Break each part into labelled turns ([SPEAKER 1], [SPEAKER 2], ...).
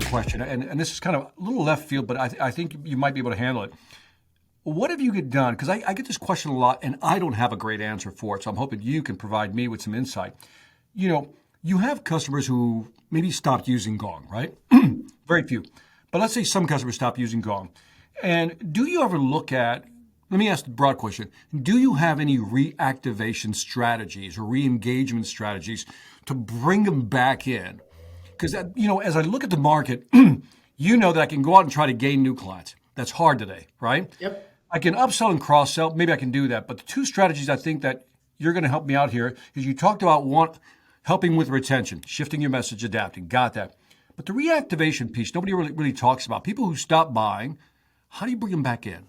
[SPEAKER 1] question, and this is kind of a little left field, but I think you might be able to handle it. What have you done? Because I get this question a lot, and I don't have a great answer for it. So I'm hoping you can provide me with some insight. You have customers who maybe stopped using Gong, right? Very few. But let's say some customers stopped using Gong. And do you ever look at, let me ask the broad question, do you have any reactivation strategies or re-engagement strategies to bring them back in? Because, as I look at the market, that I can go out and try to gain new clients. That's hard today, right?
[SPEAKER 2] Yep.
[SPEAKER 1] I can upsell and cross-sell. Maybe I can do that. But the two strategies I think that you're going to help me out here is you talked about helping with retention, shifting your message, adapting. Got that. But the reactivation piece, nobody really talks about. People who stop buying, how do you bring them back in?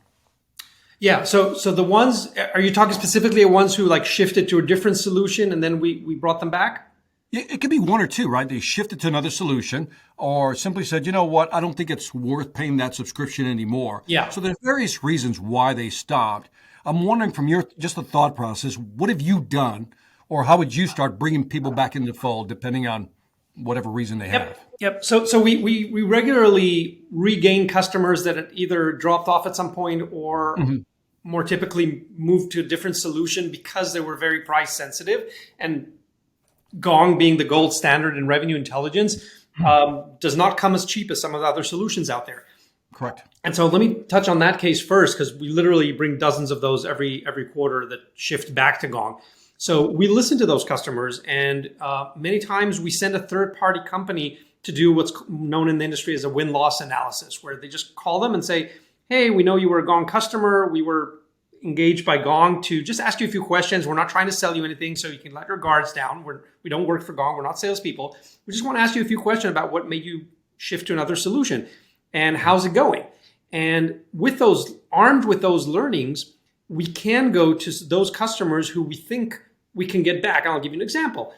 [SPEAKER 2] Yeah. So the ones, are you talking specifically of ones who like shifted to a different solution and then we brought them back?
[SPEAKER 1] It could be one or two, right? They shifted to another solution or simply said, you know what, I don't think it's worth paying that subscription anymore.
[SPEAKER 2] Yeah.
[SPEAKER 1] So there's various reasons why they stopped. I'm wondering from just the thought process, what have you done or how would you start bringing people back into the fold depending on whatever reason they have?
[SPEAKER 2] Yep. So we regularly regain customers that had either dropped off at some point or more typically moved to a different solution because they were very price sensitive. And Gong being the gold standard in revenue intelligence does not come as cheap as some of the other solutions out there.
[SPEAKER 1] Correct.
[SPEAKER 2] And so let me touch on that case first, because we literally bring dozens of those every quarter that shift back to Gong. So we listen to those customers, and many times we send a third-party company to do what's known in the industry as a win-loss analysis, where they just call them and say, hey, we know you were a Gong customer. We were engaged by Gong to just ask you a few questions. We're not trying to sell you anything, so you can let your guards down. We don't work for Gong. We're not salespeople. We just want to ask you a few questions about what made you shift to another solution and how's it going. And armed with those learnings, we can go to those customers who we think we can get back. I'll give you an example.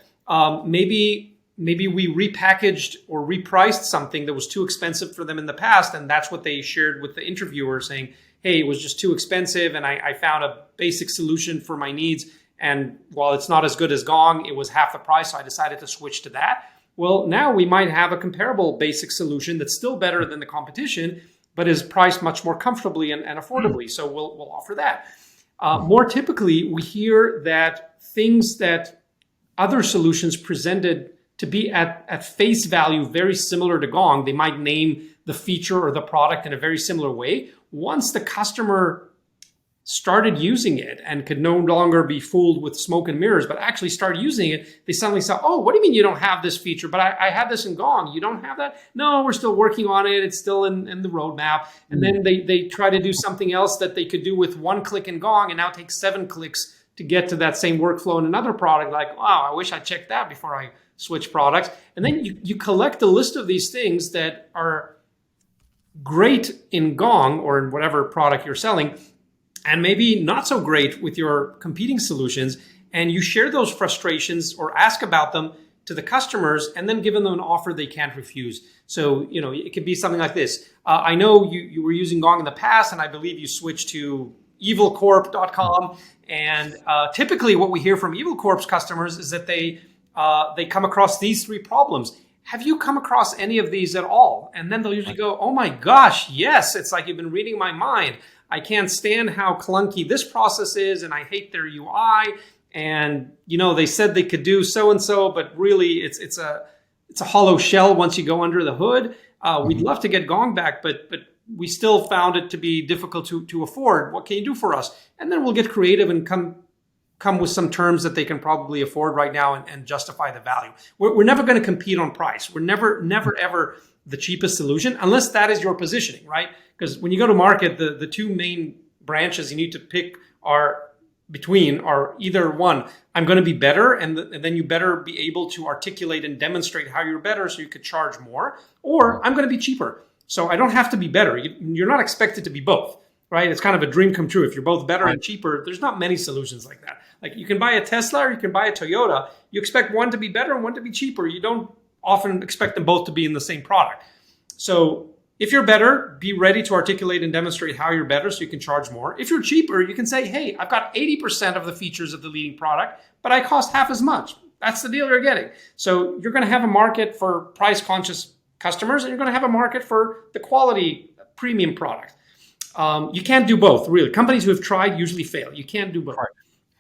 [SPEAKER 2] Maybe we repackaged or repriced something that was too expensive for them in the past, and that's what they shared with the interviewer, saying, hey, it was just too expensive, and I found a basic solution for my needs. And while it's not as good as Gong, it was half the price, so I decided to switch to that. Well, now we might have a comparable basic solution that's still better than the competition, but is priced much more comfortably and affordably. So we'll offer that. More typically, we hear that things that other solutions presented to be at face value very similar to Gong, they might name the feature or the product in a very similar way. Once the customer started using it and could no longer be fooled with smoke and mirrors, but actually started using it, they suddenly saw, oh, what do you mean you don't have this feature? But I had this in Gong. You don't have that? No, we're still working on it. It's still in the roadmap. And then they try to do something else that they could do with one click in Gong and now take 7 clicks to get to that same workflow in another product. Like, wow, I wish I checked that before I switch products. And then you collect a list of these things that are great in Gong or in whatever product you're selling, and maybe not so great with your competing solutions. And you share those frustrations or ask about them to the customers and then give them an offer they can't refuse. So, it could be something like this. I know you were using Gong in the past, and I believe you switched to evilcorp.com. And typically what we hear from EvilCorp's customers is that they come across these 3 problems. Have you come across any of these at all? And then they'll usually go, oh my gosh, yes. It's like you've been reading my mind. I can't stand how clunky this process is, and I hate their UI. And, they said they could do so-and-so, but really it's a hollow shell once you go under the hood. We'd love to get Gong back, but we still found it to be difficult to afford. What can you do for us? And then we'll get creative and come with some terms that they can probably afford right now and justify the value. We're never going to compete on price. We're never, ever the cheapest solution unless that is your positioning, right? Because when you go to market, the 2 main branches you need to pick are either one, I'm going to be better, and then you better be able to articulate and demonstrate how you're better so you could charge more, or I'm going to be cheaper. So I don't have to be better. You're not expected to be both. Right? It's kind of a dream come true. If you're both better and cheaper, there's not many solutions like that. Like you can buy a Tesla or you can buy a Toyota. You expect one to be better and one to be cheaper. You don't often expect them both to be in the same product. So if you're better, be ready to articulate and demonstrate how you're better so you can charge more. If you're cheaper, you can say, hey, I've got 80% of the features of the leading product, but I cost half as much. That's the deal you're getting. So you're going to have a market for price conscious customers, and you're going to have a market for the quality premium product. You can't do both, really. Companies who have tried usually fail. You can't do both.
[SPEAKER 1] Right.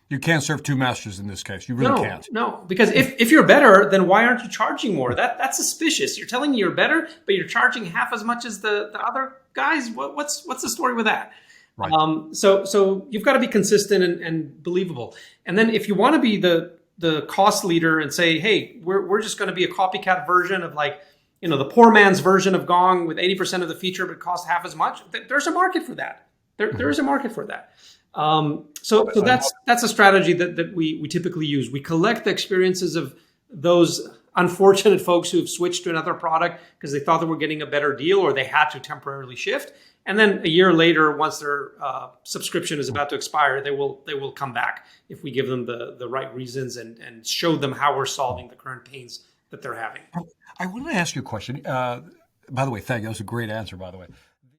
[SPEAKER 1] You can't serve two masters in this case. You really can't.
[SPEAKER 2] No, because if you're better, then why aren't you charging more? That's suspicious. You're telling me you're better, but you're charging half as much as the other guys. What's the story with that?
[SPEAKER 1] Right.
[SPEAKER 2] So you've got to be consistent and believable. And then if you want to be the cost leader and say, hey, we're just going to be a copycat version of the poor man's version of Gong with 80% of the feature but cost half as much, there's a market for that. There is a market for that. So that's a strategy that we typically use. We collect the experiences of those unfortunate folks who have switched to another product because they thought they were getting a better deal or they had to temporarily shift. And then a year later, once their subscription is about to expire, they will come back if we give them the right reasons and show them how we're solving the current pains that they're having.
[SPEAKER 1] I want to ask you a question. By the way, thank you. That was a great answer, by the way.